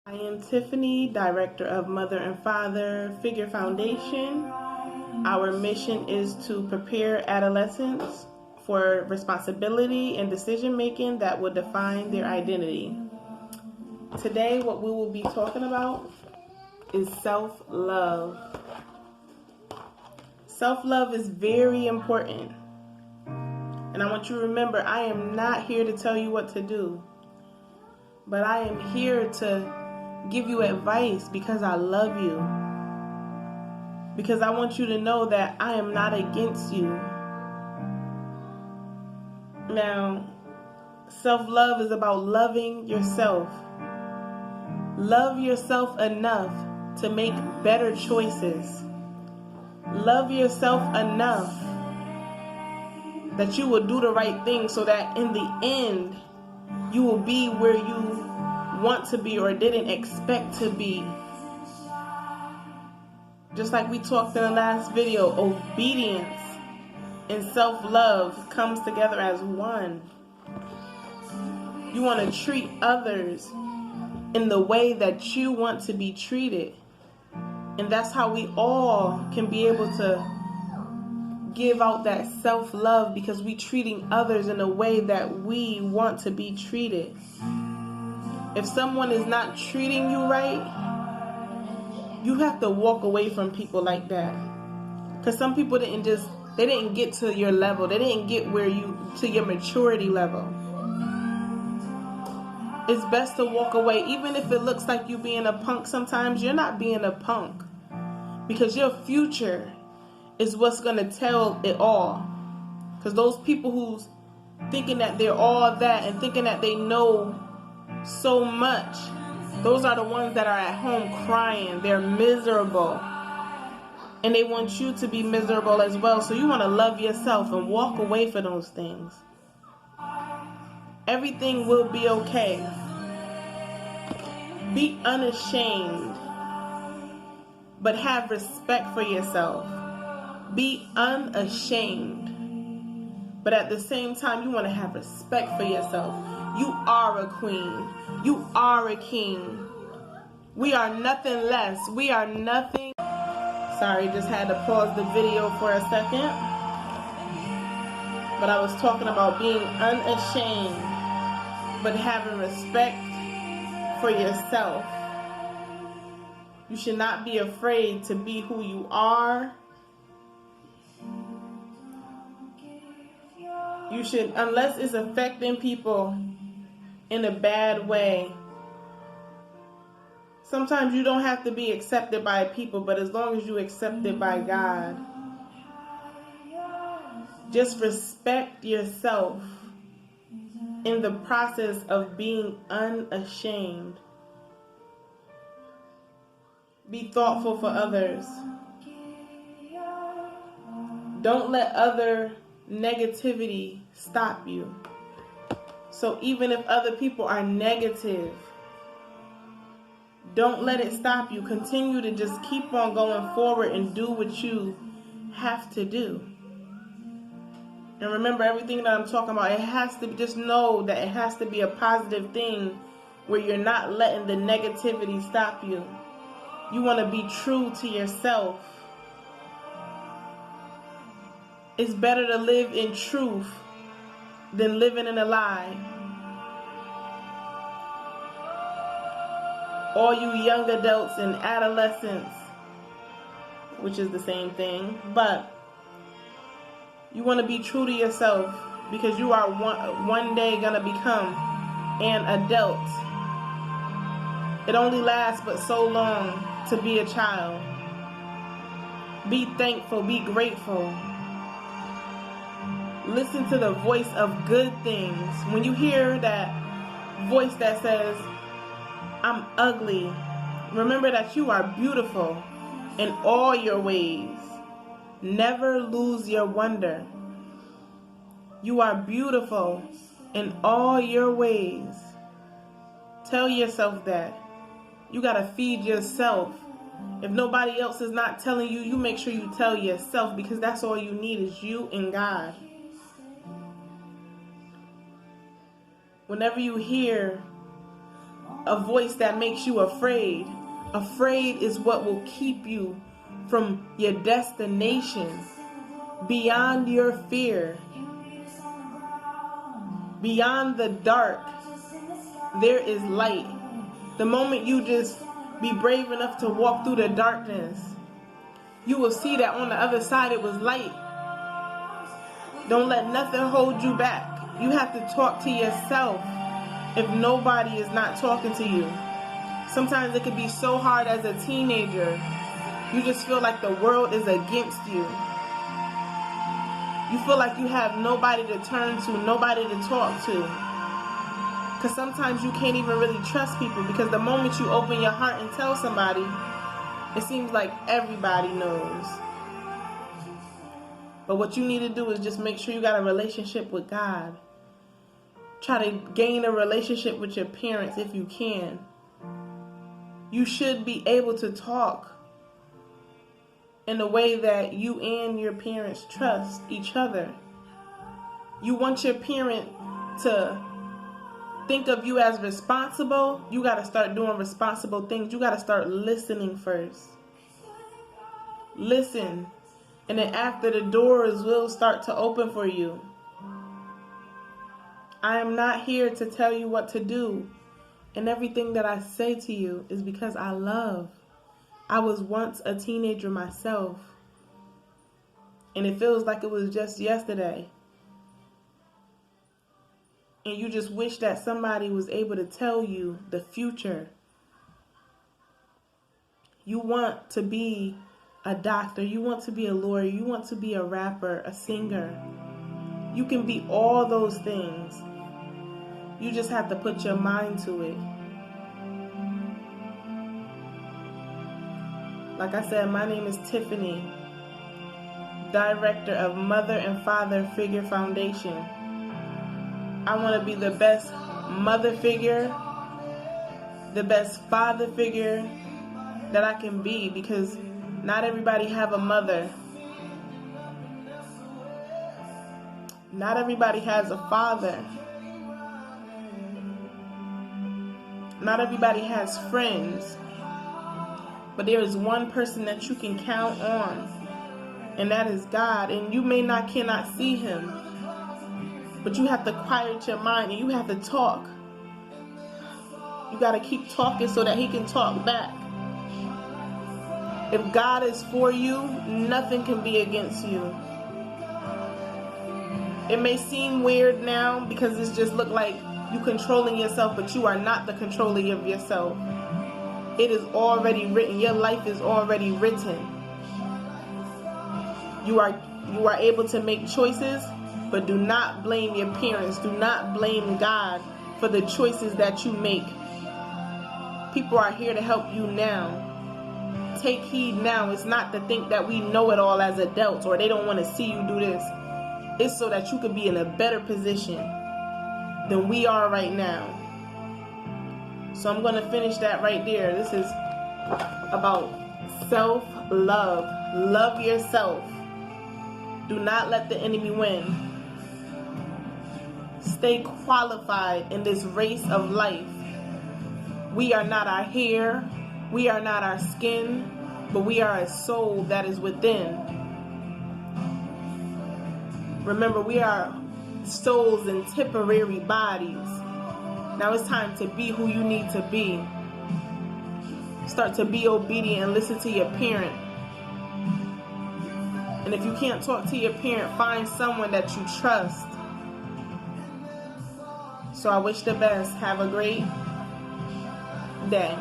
I am Tiffany, Director of Mother and Father Figure Foundation. Our mission is to prepare adolescents for responsibility and decision making that will define their identity. Today, what we will be talking about is self-love. Self-love is very important. And I want you to remember, I am not here to tell you what to do, but I am here to give you advice because I love you. Because I want you to know that I am not against you. Now, self-love is about loving yourself. Love yourself enough to make better choices. Love yourself enough that you will do the right thing so that in the end, you will be where you want to be or didn't expect to be. Just like we talked in the last video, obedience and self-love comes together as one. You want to treat others in the way that you want to be treated. And that's how we all can be able to give out that self-love, because we treating others in a way that we want to be treated. If someone is not treating you right, you have to walk away from people like that. Because some people didn't get to your level. They didn't get to your maturity level. It's best to walk away. Even if it looks like you being a punk sometimes, you're not being a punk. Because your future is what's going to tell it all. Because those people who's thinking that they're all that and thinking that they know so much, those are the ones that are at home crying. They're miserable. And they want you to be miserable as well. So you want to love yourself and walk away from those things. Everything will be okay. Be unashamed, but have respect for yourself. Be unashamed, but at the same time, you want to have respect for yourself. You are a queen. You are a king. We are nothing less. We are nothing. Sorry, just had to pause the video for a second. But I was talking about being unashamed, but having respect for yourself. You should not be afraid to be who you are. You should, unless it's affecting people in a bad way. Sometimes you don't have to be accepted by people, but as long as you're accepted by God, just respect yourself in the process of being unashamed. Be thoughtful for others. Don't let other negativity stop you. So even if other people are negative, don't let it stop you. Continue to just keep on going forward and do what you have to do. And remember, everything that I'm talking about, it has to just know that it has to be a positive thing where you're not letting the negativity stop you. You want to be true to yourself. It's better to live in truth than living in a lie. All you young adults and adolescents, which is the same thing, but you want to be true to yourself, because you are one day going to become an adult. It only lasts but so long to be a child. Be thankful, be grateful. Listen to the voice of good things. When you hear that voice that says, I'm ugly, remember that you are beautiful in all your ways. Never lose your wonder. You are beautiful in all your ways. Tell yourself that. You got to feed yourself. If nobody else is not telling you, you make sure you tell yourself, because that's all you need is you and God. Whenever you hear a voice that makes you afraid. Afraid is what will keep you from your destination. Beyond your fear, beyond the dark, there is light. The moment you just be brave enough to walk through the darkness, you will see that on the other side it was light. Don't let nothing hold you back. You have to talk to yourself if nobody is not talking to you. Sometimes it can be so hard as a teenager. You just feel like the world is against you. You feel like you have nobody to turn to, nobody to talk to. Because sometimes you can't even really trust people, because the moment you open your heart and tell somebody, it seems like everybody knows. But what you need to do is just make sure you got a relationship with God. Try to gain a relationship with your parents if you can. You should be able to talk in a way that you and your parents trust each other. You want your parent to think of you as responsible. You got to start doing responsible things. You got to start listening first. Listen. And then after, the doors will start to open for you. I am not here to tell you what to do. And everything that I say to you is because I love. I was once a teenager myself. And it feels like it was just yesterday. And you just wish that somebody was able to tell you the future. You want to be a doctor. You want to be a lawyer. You want to be a rapper, a singer. You can be all those things. You just have to put your mind to it. Like I said, my name is Tiffany, Director of Mother and Father Figure Foundation. I want to be the best mother figure, the best father figure that I can be, because not everybody have a mother. Not everybody has a father. Not everybody has friends. But there is one person that you can count on, and that is God. And you cannot see him, but you have to quiet your mind and you have to talk. You got to keep talking so that he can talk back. If God is for you, nothing can be against you. It may seem weird now because it just look like you controlling yourself, but you are not the controller of yourself. It is already written. Your life is already written. You are able to make choices, but do not blame your parents. Do not blame God for the choices that you make. People are here to help you now. Take heed now. It's not to think that we know it all as adults, or they don't want to see you do this. It's so that you could be in a better position than we are right now. So I'm going to finish that right there. This is about self-love. Love yourself. Do not let the enemy win. Stay qualified in this race of life. We are not our hair. We are not our skin. But we are a soul that is within. Remember, we are souls in temporary bodies. Now it's time to be who you need to be. Start to be obedient and listen to your parent. And if you can't talk to your parent, find someone that you trust. So I wish the best. Have a great day.